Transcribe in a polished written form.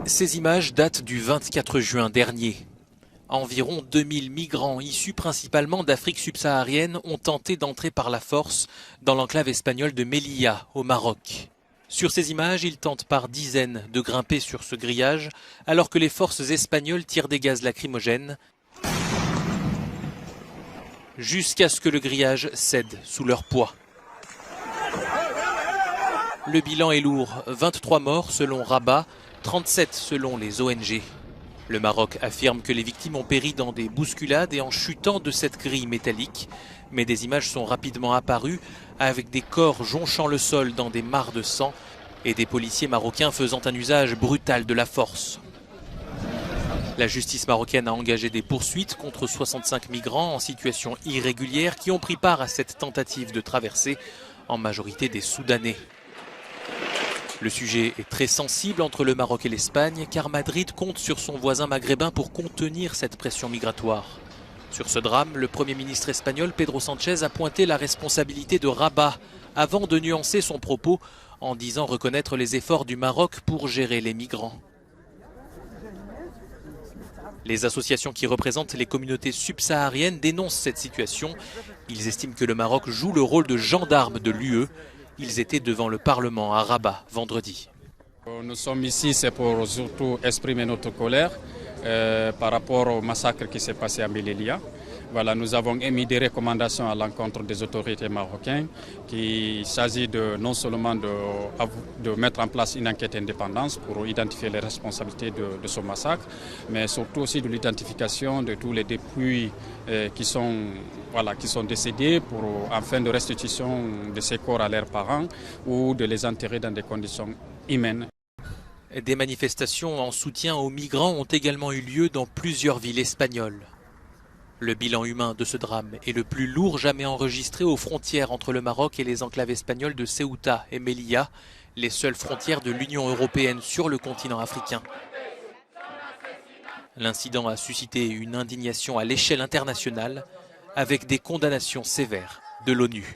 Ces images datent du 24 juin dernier. Environ 2000 migrants issus principalement d'Afrique subsaharienne ont tenté d'entrer par la force dans l'enclave espagnole de Melilla, au Maroc. Sur ces images, ils tentent par dizaines de grimper sur ce grillage alors que les forces espagnoles tirent des gaz lacrymogènes jusqu'à ce que le grillage cède sous leur poids. Le bilan est lourd, 23 morts selon Rabat, 37 selon les ONG. Le Maroc affirme que les victimes ont péri dans des bousculades et en chutant de cette grille métallique. Mais des images sont rapidement apparues avec des corps jonchant le sol dans des mares de sang et des policiers marocains faisant un usage brutal de la force. La justice marocaine a engagé des poursuites contre 65 migrants en situation irrégulière qui ont pris part à cette tentative de traversée, en majorité des Soudanais. Le sujet est très sensible entre le Maroc et l'Espagne car Madrid compte sur son voisin maghrébin pour contenir cette pression migratoire. Sur ce drame, le Premier ministre espagnol Pedro Sánchez a pointé la responsabilité de Rabat avant de nuancer son propos en disant reconnaître les efforts du Maroc pour gérer les migrants. Les associations qui représentent les communautés subsahariennes dénoncent cette situation. Ils estiment que le Maroc joue le rôle de gendarme de l'UE. Ils étaient devant le Parlement à Rabat vendredi. Nous sommes ici, c'est pour surtout exprimer notre colère par rapport au massacre qui s'est passé à Melilla. Voilà, nous avons émis des recommandations à l'encontre des autorités marocaines qu'il s'agit non seulement de mettre en place une enquête indépendante pour identifier les responsabilités de ce massacre, mais surtout aussi de l'identification de tous les dépouilles qui sont décédés afin de restitution de ces corps à leurs parents ou de les enterrer dans des conditions humaines. Des manifestations en soutien aux migrants ont également eu lieu dans plusieurs villes espagnoles. Le bilan humain de ce drame est le plus lourd jamais enregistré aux frontières entre le Maroc et les enclaves espagnoles de Ceuta et Melilla, les seules frontières de l'Union européenne sur le continent africain. L'incident a suscité une indignation à l'échelle internationale avec des condamnations sévères de l'ONU.